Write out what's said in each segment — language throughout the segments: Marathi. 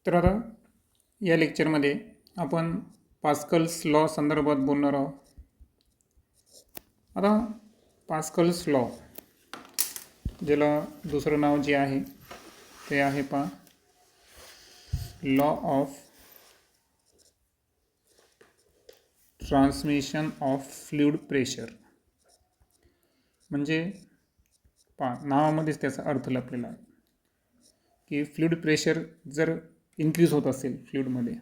तर आता या लेक्चरमध्ये आपण पास्कल्स लॉ संदर्भात बोलणार आहोत. आता पास्कल्स लॉ ज्याला दुसरं नाव जे आहे ते आहे law of transmission of fluid pressure. म्हणजे नावामध्येच त्याचा अर्थ लपलेला आहे की फ्लूइड प्रेशर जर इन्क्रीज होत असेल फ्लूइडमध्ये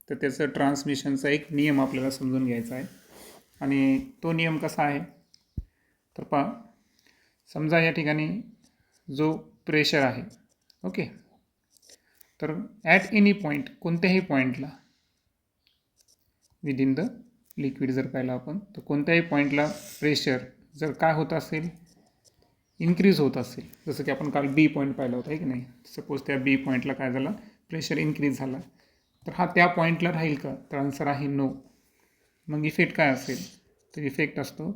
तर त्याचं ट्रान्समिशनचा एक नियम आपल्याला समजून घ्यायचा आहे. आणि तो नियम कसा आहे तर समजा या ठिकाणी जो प्रेशर आहे ओके, तर ॲट एनी पॉईंट कोणत्याही पॉईंटला विदिन द लिक्विड जर पाहिलं आपण तर कोणत्याही पॉईंटला प्रेशर जर काय होत असेल इन्क्रीज होत असेल, जसं की आपण काल बी पॉईंट पाहिला होता आहे की नाही. सपोज त्या बी पॉईंटला काय झालं प्रेशर इन्क्रीज झाला तर हा त्या पॉईंटला राहील का, तर आन्सर आहे नो. मग इफेक्ट काय असेल तर इफेक्ट असतो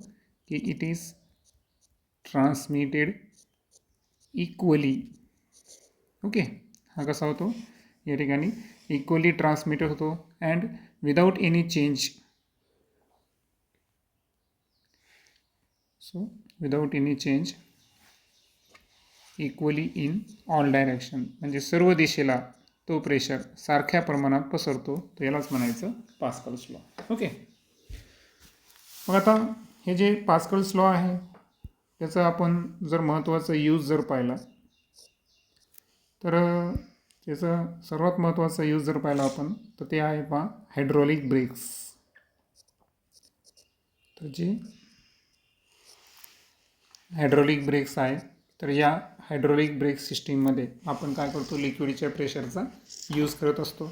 की it is transmitted equally. Okay, हा कसा होतो या ठिकाणी इक्वली ट्रान्समिटेड होतो and without any change. So without any change equally in all direction, म्हणजे सर्व दिशेला तो प्रेशर सारख्या प्रमाणात पसरतो, तर यालाच म्हणायचं पास्कल्स लॉ. ओके, मग आता हे जे पास्कल्स लॉ आहे त्याचा आपण जर महत्त्वाचा यूज जर पाहिला तर त्याचा सर्वात महत्त्वाचा यूज जर पाहिला आपण तर ते आहे हायड्रॉलिक ब्रेक्स. तर जे हायड्रॉलिक ब्रेक्स आहे तर या हायड्रॉलिक ब्रेक सिस्टीममध्ये आपण काय करतो लिक्विडच्या प्रेशरचा यूज करत असतो.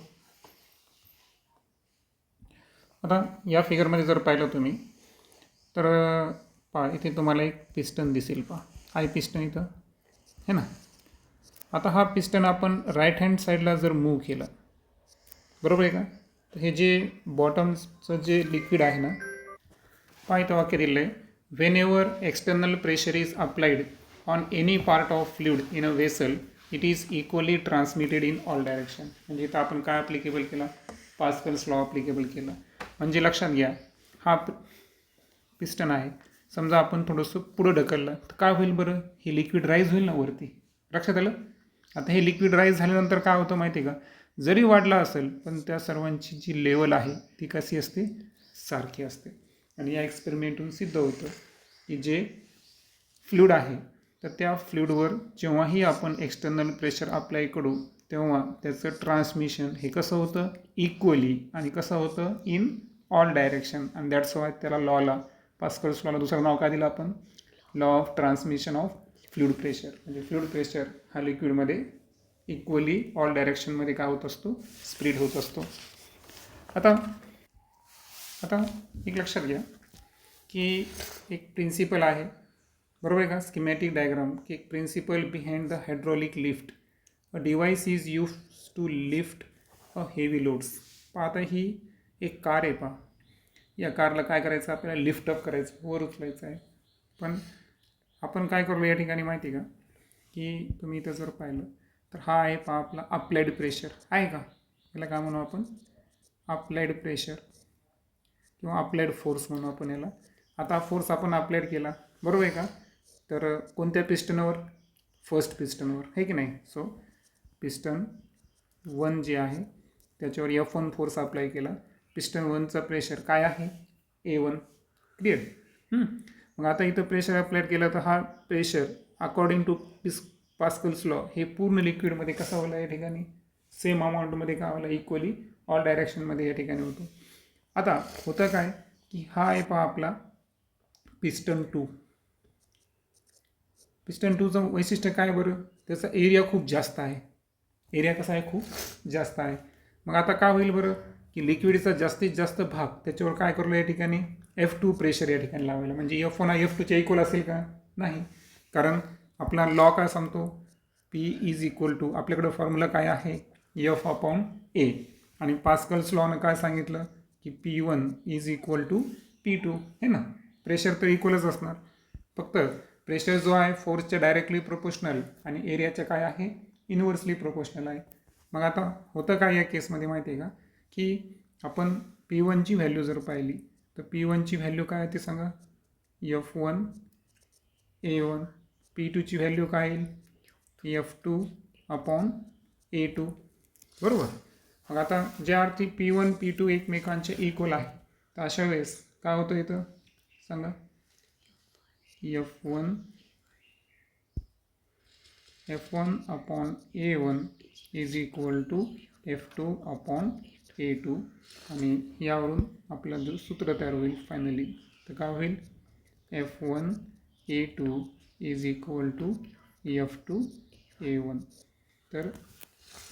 आता या फिगरमध्ये जर पाहिलं तुम्ही तर इथे तुम्हाला एक पिस्टन दिसेल आहे पिस्टन इथं है ना. आता हा पिस्टन आपण राईट हँड साईडला जर मूव्ह केला बरोबर आहे का, तर हे जे बॉटमचं जे लिक्विड आहे ना इथं वाक्य दिलं आहे Wien ever external pressure is applied on any part of fluid in a vessel it is equally transmitted in all direction. म्हणजे इथं आपण काय ॲप्लिकेबल केला पास्कल्स लॉ ॲप्लिकेबल केला. म्हणजे लक्षात घ्या हा पिस्टन आहे, समजा आपण थोडंसं पुढं ढकललं तर काय होईल बरं, हे लिक्विड राईज होईल ना वरती. लक्षात आलं. आता हे लिक्विड राईज झाल्यानंतर काय होतं माहिती आहे का, जरी वाढला असेल पण त्या सर्वांची जी लेवल आहे ती कशी असते सारखी असते. आणि या एक्सपेरिमेंटून सिद्ध होतं की जे फ्लूइड आहे तर त्या फ्लूइडवर जेव्हाही आपण एक्सटर्नल प्रेशर अप्लाय करू तेव्हा त्याचं ट्रान्समिशन हे कसं होतं इक्वली आणि कसं होतं इन ऑल डायरेक्शन. आणि दॅट्स वाय त्याला लॉला पास्कल्स लॉला दुसरं नाव काय दिलं आपण law of transmission of fluid pressure. म्हणजे फ्लूइड प्रेशर हा लिक्विडमध्ये इक्वली ऑल डायरेक्शनमध्ये काय होत असतो स्प्रेड होत असतो. आता एक लक्षात घ्या की एक प्रिन्सिपल आहे बरोबर आहे का, स्कीमॅटिक डायग्राम की एक principle behind the hydraulic lift a device is use to lift a heavy loads. आता ही एक कार आहे या कारला काय करायचं आपल्याला लिफ्टअप करायचं वर उचलायचं आहे. पण आपण काय करू या ठिकाणी माहिती आहे का की तुम्ही इथं जर पाहिलं तर हा आहे आपला अप्लाइड प्रेशर आहे का, याला काय म्हणू आपण अप्लाइड प्रेशर किंवा अप्लाइड फोर्स म्हणू आपण याला. आता फोर्स आपण अप्लाइड केला बरोबर आहे का, तर कोणत्या पिस्टनवर फर्स्ट पिस्टनवर आहे की नाही. सो पिस्टन 1 जे आहे त्याच्यावर F1 फोर्स अप्लाय केला. पिस्टन 1चा प्रेशर काय आहे A1 क्लिअर. मग आता इथं प्रेशर अप्लाय केलं तर हा pressure according to Pascal's law हे पूर्ण लिक्विडमध्ये कसा होला या ठिकाणी सेम अमाऊंटमध्ये काय होला इक्वली ऑल डायरेक्शनमध्ये या ठिकाणी होतो. आता होतं काय की हा आहे आपला पिस्टन 2. पिस्टन 2चं वैशिष्ट्य काय बरं, त्याचा एरिया खूप जास्त आहे. एरिया कसा आहे खूप जास्त आहे. मग आता काय होईल बरं की लिक्विडचा जास्तीत जास्त भाग त्याच्यावर काय करू या ठिकाणी F2 प्रेशर या ठिकाणी लावायला. म्हणजे F1 हा F2च्या इक्वल असेल का नाही, कारण आपला लॉ काय सांगतो P इज इक्वल टू आपल्याकडं फॉर्म्युला काय आहे F/A. आणि पास्कल्स लॉनं काय सांगितलं की P1 is equal to P2 है ना. प्रेशर तर इक्वलच असणार, फक्त प्रेशर जो आहे फोर्सच्या डायरेक्टली प्रोपोर्शनल आणि एरियाच्या काय आहे इनव्हर्सली प्रोपोर्शनल आहे. मग आता होतं काय या केसमध्ये माहिती आहे का, की आपण P1ची व्हॅल्यू जर पाहिली तर P1ची व्हॅल्यू काय आहे ते सांगा, F1 A1. P2ची व्हॅल्यू काय येईल, F2 अपॉन A2. बरोबर. मग आता ज्या अर्थी P1 P2 एकमेकांचे इक्वल आहे, तर अशा वेळेस काय होतं इथं सांगा, F1 upon A1 is equal to F2 upon A2. आणि यावरून आपलं जो सूत्र तयार होईल फायनली, तर काय होईल, F1 A2 is equal to F2 A1. तर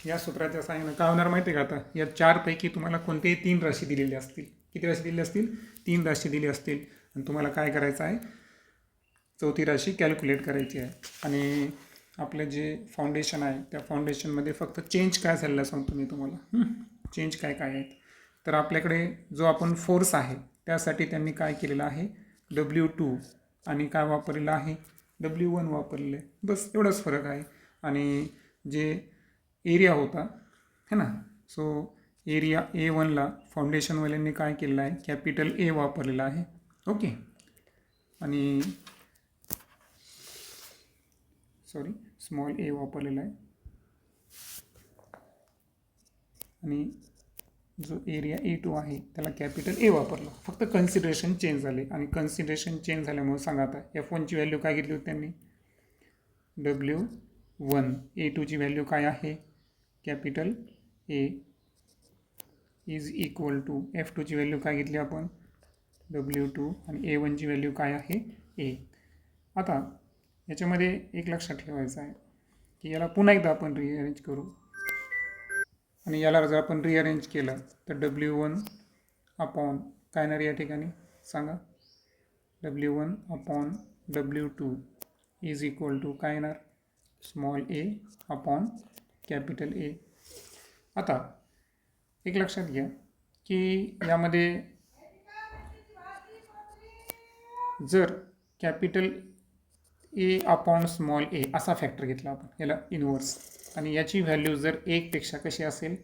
या सूत्राच्या साहाय्यानं काय होणार माहिती आहे का, आता या चारपैकी तुम्हाला कोणतेही 3 राशी दिलेली असतील. किती राशी दिलेली असतील, 3 राशी दिली असतील. आणि तुम्हाला काय करायचं आहे, चौथी राशी कॅल्क्युलेट करायची आहे. आणि आपलं जे फाउंडेशन आहे त्या फाउंडेशनमध्ये फक्त चेंज काय झालेलं सांगतो मी तुम्हाला. चेंज काय काय आहेत, तर आपल्याकडे जो आपण फोर्स आहे त्यासाठी त्यांनी काय केलेलं आहे, W2 आणि काय वापरलेलं आहे, W1 वापरलेलं आहे. बस एवढाच फरक आहे. आणि जे एरिया होता है ना, सो एरिया A1ला फाउंडेशनवाल्यांनी काय केलेलं आहे, कॅपिटल A वापरलेला आहे. ओके. आणि स्मॉल A वापरलेला आहे. आणि जो एरिया A2 आहे त्याला कॅपिटल A वापरला. फक्त कन्सिडरेशन चेंज झाले. आणि कन्सिडरेशन चेंज झाल्यामुळे सांगा आता F1ची व्हॅल्यू काय घेतली होती त्यांनी, W1. A2ची व्हॅल्यू काय आहे, capital A is equal to F2ची व्हॅल्यू काय घेतली आपण, W2. आणि A1ची व्हॅल्यू काय आहे, A. आता याच्यामध्ये एक लक्षात ठेवायचं आहे की याला पुन्हा एकदा आपण रिअरेंज करू. आणि याला जर आपण रिअरेंज केलं तर W1 अपॉन काय येणार या ठिकाणी सांगा, W1 upon W2 is equal to काय येणार, small a upon capital A. आता एक लक्षात घ्या की यामध्ये जर capital A upon small a असा फॅक्टर घेतला आपण, याला इनवर्स, आणि याची व्हॅल्यू जर 1 पेक्षा कशी असेल,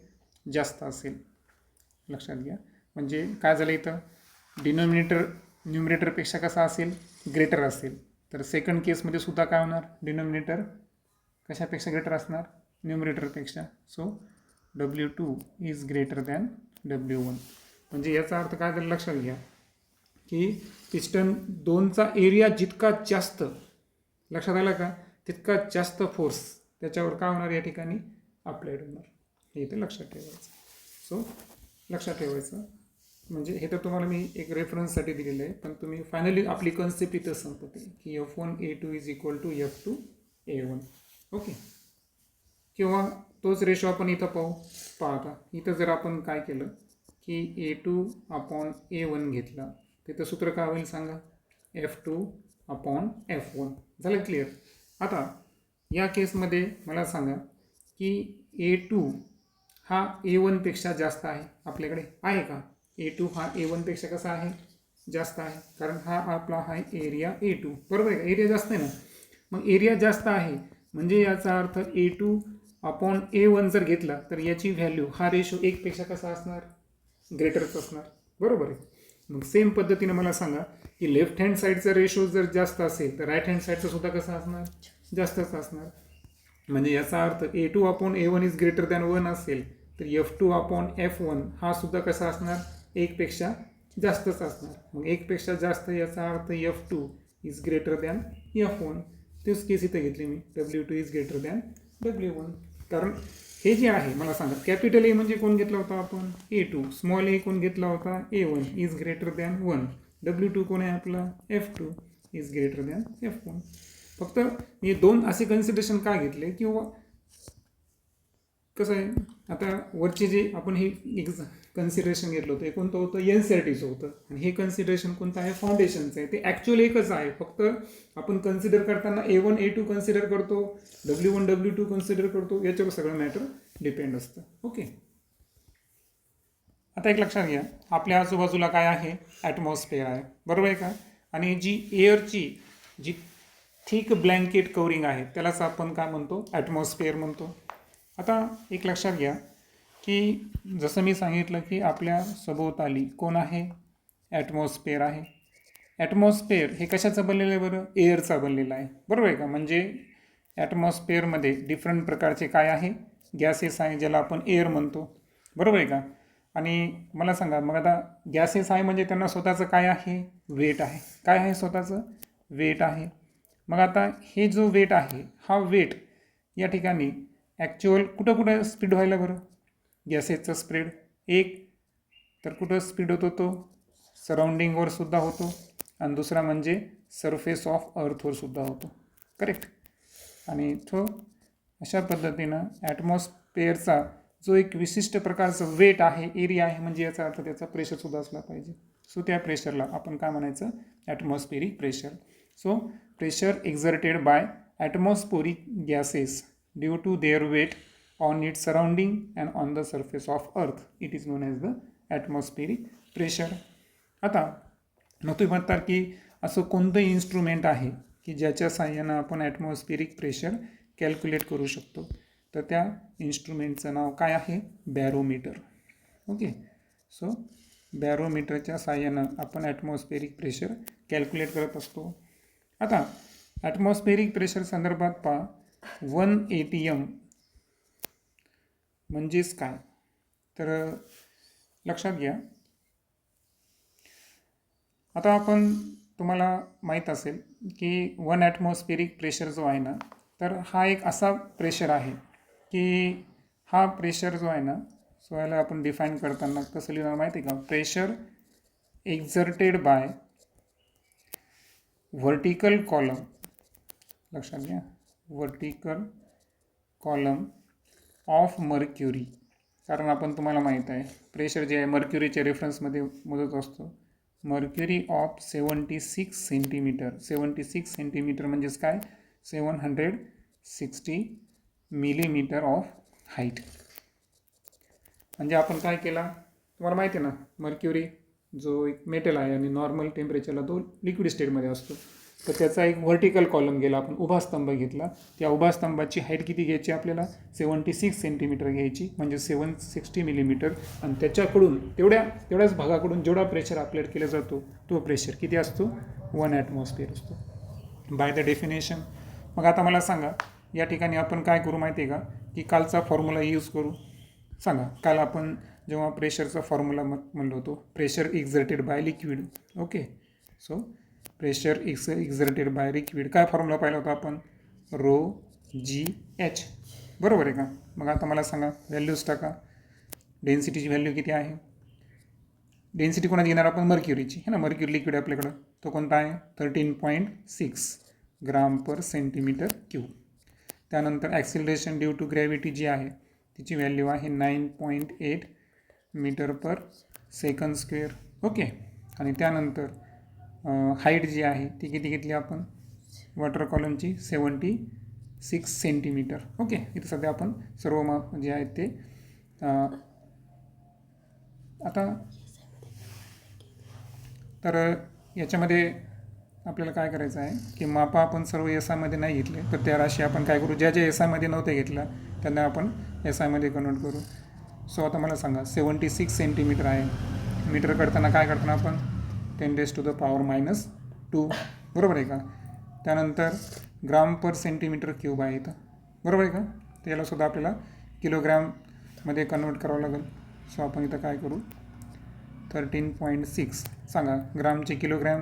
जास्त असेल, लक्षात घ्या. म्हणजे काय झालं इथं, डिनॉमिनेटर न्यूमरेटरपेक्षा कसा असेल, ग्रेटर असेल. तर सेकंड केसमध्ये सुद्धा काय होणार, डिनॉमिनेटर कशापेक्षा ग्रेटर असणार, न्यूमरेटरपेक्षा. So W2 is greater than W1. म्हणजे याचा अर्थ काय झालं लक्षात घ्या की पिस्टन 2चा एरिया जितका जास्त, लक्षात आलं का, तितका जास्त फोर्स त्याच्यावर काय होणार या ठिकाणी अप्लाइड होणार. हे इथे लक्षात ठेवायचं. सो लक्षात ठेवायचं. म्हणजे हे तर तुम्हाला मी एक रेफरन्ससाठी दिलेलं आहे, पण तुम्ही फायनली आपली कन्सेप्ट इथं संपते की F1 A2 is equal to F2 A1. Okay. किंवा तोच रेशो आपण इथं पाहता. इथं जर आपण काय केलं की A2 अपॉन A1 घेतला, तिथं सूत्र काय होईल सांगा, F2 अपॉन F1. झालं क्लिअर. आता या केसमध्ये मला सांगा की A2 हा A1पेक्षा जास्त आहे, आपल्याकडे आहे का, A2 हा A1पेक्षा कसा आहे, जास्त आहे, कारण हा आपला आहे एरिया A2. बरोबर आहे का, एरिया जास्त आहे ना. मग एरिया जास्त आहे म्हणजे याचा अर्थ A2 अपॉन A1 जर घेतला तर याची व्हॅल्यू, हा रेशो 1पेक्षा कसा असणार, ग्रेटरच असणार. बरोबर आहे. मग सेम पद्धतीने मला सांगा की लेफ्ट हँड साईडचा रेशो जर जास्त असेल तर राईट हँड साईडचा सुद्धा कसा असणार, जास्तच असणार. म्हणजे याचा अर्थ A2 upon A1 is greater than 1 असेल तर F2 अपॉन F1 हा सुद्धा कसा असणार, 1पेक्षा जास्तच असणार. मग 1पेक्षा जास्त याचा अर्थ F2 is greater than F1. तेच केस इथे घेतली मी, W2 is greater than W1. कारण हे जे आहे मला सांगा, कॅपिटल A म्हणजे कोण घेतला होता आपण, A2. स्मॉल a कोण घेतला होता, A1 is greater than 1. W2 कोण आहे आपला, F2 is greater than F1. फक्त हे 2 असे कन्सिडरेशन का घेतले, किंवा कसं आहे, आता वरचे जे आपण हे एक कन्सिडरेशन घेतलं होतं हे कोणतं होतं, NCERTचं होतं. आणि हे कन्सिडरेशन कोणतं आहे, फाउंडेशनचं आहे. ते ॲक्च्युअल एकच आहे, फक्त आपण कन्सिडर करताना A1 A2 कन्सिडर करतो, W1 W2 कन्सिडर करतो, याच्यावर सगळं मॅटर डिपेंड असतं. ओके. आता एक लक्षात घ्या, आपल्या आजूबाजूला काय आहे, ॲटमॉस्फिअर आहे. बरोबर आहे का. आणि जी एअरची जी थिक ब्लँकेट कवरिंग आहे त्यालाच आपण काय म्हणतो, ॲटमॉस्फिअर म्हणतो. आता एक लक्षात घ्या की जसं मी सांगितलं की आपल्या सभोवताली कोण आहे, ॲटमॉस्फिअर आहे. ॲटमॉस्फिअर हे कशाचं बनलेलं आहे बरं, एअरचा बनलेला आहे, बरोबर आहे का. म्हणजे ॲटमॉस्फिअरमध्ये डिफरंट प्रकारचे काय आहे, गॅसेस आहे, ज्याला आपण एअर म्हणतो, बरोबर आहे का. आणि मला सांगा मग आता गॅसेस आहे म्हणजे त्यांना स्वतःचं काय आहे, वेट आहे. काय आहे स्वतःचं, वेट आहे. मग आता हे जो वेट आहे हा वेट या ठिकाणी ॲक्च्युअल कुठं कुठं स्प्रेड व्हायला बरं, गॅसेसचा स्प्रेड एक तर कुठं स्प्रेड होतो तो सराउंडिंगवर सुद्धा होतो आणि दुसरा म्हणजे सरफेस ऑफ अर्थवर सुद्धा होतो, करेक्ट. आणि तो अशा पद्धतीनं ॲटमॉस्फिअरचा जो एक विशिष्ट प्रकारचं वेट आहे, एरिया आहे, म्हणजे याचा अर्थ त्याचा प्रेशरसुद्धा असला पाहिजे. सो त्या प्रेशरला आपण काय म्हणायचं, atmospheric pressure. So pressure exerted by atmospheric gases due to their weight on its surrounding and on the surface of earth, it is known as the atmospheric pressure. आता मग तुम्ही म्हणतात की असं कोणतं इन्स्ट्रुमेंट आहे की ज्याच्या साहाय्यानं आपण ॲटमॉस्फिअरिक प्रेशर कॅल्क्युलेट करू शकतो. तर त्या इन्स्ट्रुमेंटचं नाव काय आहे, बॅरोमीटर. ओके. सो बॅरोमीटरच्या साहाय्यानं आपण ॲटमॉस्फिअरिक प्रेशर कॅल्क्युलेट करत असतो. आता ॲटमॉस्फिअरिक प्रेशर संदर्भात पहा, 1 ATM म्हणजेच काय, तर लक्षात घ्या. आता आपण तुम्हाला माहीत असेल की 1 ॲटमॉस्फिअरिक प्रेशर जो आहे ना, तर हा एक असा प्रेशर आहे की हा प्रेशर जो आहे ना, सो याला आपण डिफाईन करताना कसं लिहिणार माहिती आहे का, pressure exerted by vertical column, लक्षात घ्या, व्हर्टिकल कॉलम ऑफ मर्क्युरी. कारण आपण तुम्हाला माहीत आहे प्रेशर जे आहे मर्क्युरीच्या रेफरन्समध्ये मोजत असतो. Mercury of 76 centimetre. 76 सेंटीमीटर म्हणजेच काय, 760 मिलीमीटर ऑफ हाईट. म्हणजे आपण काय केला तुम्हाला माहिती आहे ना, मर्क्युरी जो एक मेटल आहे आणि नॉर्मल टेम्परेचरला तो लिक्विड स्टेटमध्ये असतो, तर त्याचा एक व्हर्टिकल कॉलम गेला, आपण उभा स्तंभ घेतला. त्या उभा स्तंभाची हाईट किती घ्यायची आपल्याला, 76 सेंटीमीटर घ्यायची, म्हणजे 760 मिलीमीटर. आणि त्याच्याकडून तेवढ्याच भागाकडून जेवढा प्रेशर अप्लाइड केला जातो तो प्रेशर किती असतो, 1 ॲटमॉस्फिअर असतो बाय द डेफिनेशन. मग आता मला सांगा या ठिकाणी आपण काय करू माहिती आहे का, की कालचा फॉर्म्युला यूज करू. सांगा, काल आपण जेव्हा प्रेशरचा फॉर्म्युला म्हणलो होतो, pressure exerted by liquid. Okay. So pressure exerted by liquid, काय फॉर्म्युला पाहिला होता आपण, ρGH, बरोबर आहे का. मग आता मला सांगा व्हॅल्यूज टाका. डेन्सिटीची व्हॅल्यू किती आहे, डेन्सिटी कोणाची घेणार आपण, मर्क्युरीची है ना. मर्क्युरी लिक्विड आपल्याकडं तो कोणता आहे, 13.6 ग्राम पर सेंटीमीटर क्यूब. त्यानंतर ॲक्सिलरेशन ड्यू टू ग्रॅव्हिटी जी आहे तिची व्हॅल्यू आहे 9.8 मीटर पर सेकंड स्क्वेअर. ओके. आणि त्यानंतर हाईट जी आहे ती किती घेतली आपण, वॉटर कॉलमची 76 सेंटीमीटर. ओके. इथं सध्या आपण सर्व माप जे आहेत ते आता तर याच्यामध्ये आपल्याला काय करायचं आहे की मापा आपण सर्व एस आयमध्ये नाही घेतले, तर त्या राशी आपण काय करू, ज्या एस आयमध्ये नव्हते घेतल्या त्यांना आपण एस आयमध्ये कन्वर्ट करू. सो आता मला सांगा 76 सेंटीमीटर आहे, मीटर करताना काय करताना आपण 10⁻⁻², बरोबर आहे का. त्यानंतर ग्राम पर सेंटीमीटर क्यूब आहे इथं, बरोबर आहे का. तर यालासुद्धा आपल्याला किलोग्रॅममध्ये कन्वर्ट करावं लागेल. सो आपण इथं काय करू, 13.6 सांगा ग्रामचे किलोग्रॅम,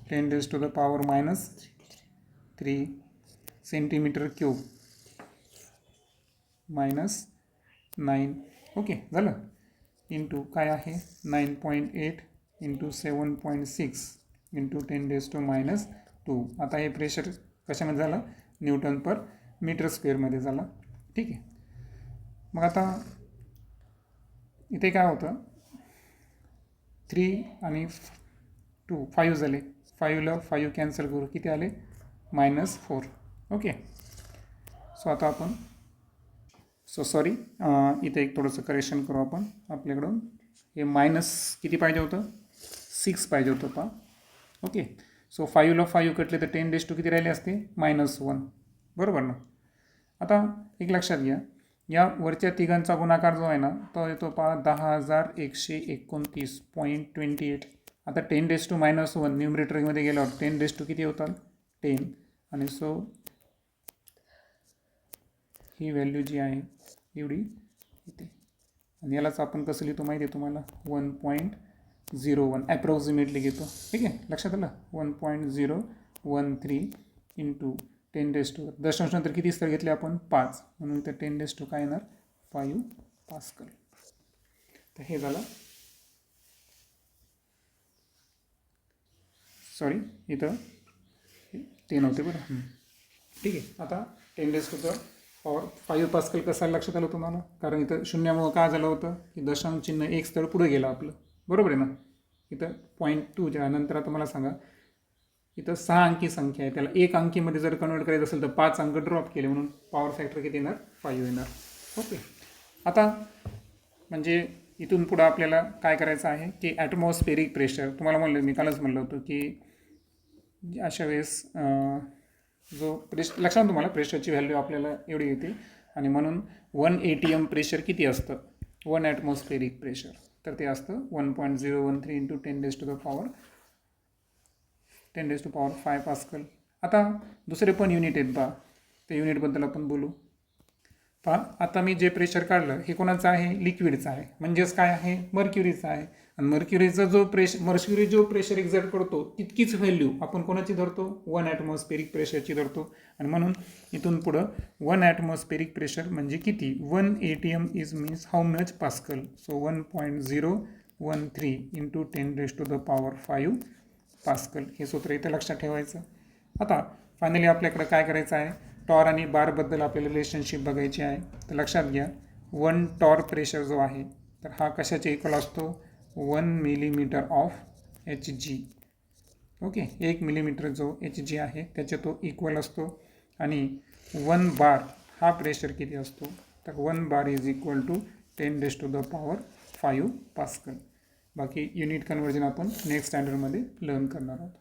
10⁻⁻³ सेंटीमीटर क्यूब -9. ओके झालं. इंटू काय आहे 9.8 इंटू 7.6 इंटू 10⁻². आता हे प्रेशर कशामध्ये झालं, न्यूटन पर मीटर स्क्वेअरमध्ये झाला. ठीक आहे. मग आता इथे काय होतं, 3 आणि 2 5 झाले, 5ला 5 कॅन्सल करू, किती आले, -4. ओके. सो आता आपण सॉरी इथे एक थोडंसं करेक्शन करू आपण. आपल्याकडून हे मायनस किती पाहिजे होतं, 6 पाहिजे होतं पहा. ओके. सो 5ला 5 कटले तर 10⁻² किती राहिले असते, -1, बरोबर ना. आता एक लक्षात घ्या या वरच्या तिघांचा गुणाकार जो आहे ना तो येतो पहा 10,129.28. आता 10⁻⁻1 न्यूमरेटरमध्ये गेल्यावर 10 किती होतात 10 आणि सो ही व्हॅल्यू जी आहे एवढी येते. आणि यालाच आपण कसं लिहितो माहिती आहे तुम्हाला 1.01 ॲप्रॉक्सिमेटली घेतो. ठीक आहे, लक्षात आलं. 1.013 इंटू 10⁻. दशांशानंतर किती स्तर घेतले आपण 5 म्हणून तर 10⁻ काय येणार 5 पास्कल. तर हे झालं. सॉरी इथं 10 होते बरं. ठीक आहे, आता 10⁻⁴ पॉवर 5 पास्कल कसं लक्षात आलं तुम्हाला, कारण इथं शून्यामुळं काय झालं होतं की दशांश चिन्ह एक स्थळ पुढे गेलं आपलं, बरोबर आहे ना. इथं 0.2 नंतर आता मला सांगा इथं 6 अंकी संख्या आहे, त्याला 1 अंकीमध्ये जर कन्वर्ट करायचं असेल तर 5 अंक ड्रॉप केले म्हणून पॉवर फॅक्टर किती येणार 5 येणार. ओके, आता म्हणजे इथून पुढं आपल्याला काय करायचं आहे की ॲटमॉस्फेरिक प्रेशर, तुम्हाला म्हणलं मी कालच म्हणलं होतं की अशा वेळेस जो लक्षात तुम्हाला प्रेशरची व्हॅल्यू आपल्याला एवढी येते आणि म्हणून 1 ATM प्रेशर किती असतं 1 ॲटमॉस्फेरिक प्रेशर, तर ते असतं 1.013 इंटू 10⁻⁵ पास्कल. आता दुसरे पण युनिट आहेत बा, त्या युनिटबद्दल आपण बोलू. पहा आता मी जे प्रेशर काढलं हे कोणाचं आहे लिक्विडचं आहे, म्हणजेच काय आहे मर्क्युरीचं आहे. आणि मर्क्युरीचा मर्क्युरी जो प्रेशर एक्झर्ट करतो तितकीच व्हॅल्यू आपण कोणाची धरतो 1 ॲटमॉस्फेरिक प्रेशरची धरतो. आणि म्हणून इथून पुढं 1 ॲटमॉस्फेरिक प्रेशर म्हणजे किती 1 ATM is means how much pascal. So 1.013 into 10⁻⁵ pascal हे सूत्र इथं लक्षात ठेवायचं. आता फायनली आपल्याकडं काय करायचं आहे टॉर आणि बारबद्दल आपल्याला रिलेशनशिप बघायची आहे. तर लक्षात घ्या 1 टॉर प्रेशर जो आहे तर हा कशाच्या इक्वल असतो 1 millimetre of Hg. Okay, 1 millimetre जो Hg आहे त्याच्या तो इक्वल असतो. आणि 1 बार हा प्रेशर किती असतो तर 1 bar is equal to 10⁻⁵ pascal. बाकी युनिट कन्वर्जन आपण नेक्स्ट स्टँडर्डमध्ये लर्न करणार आहोत.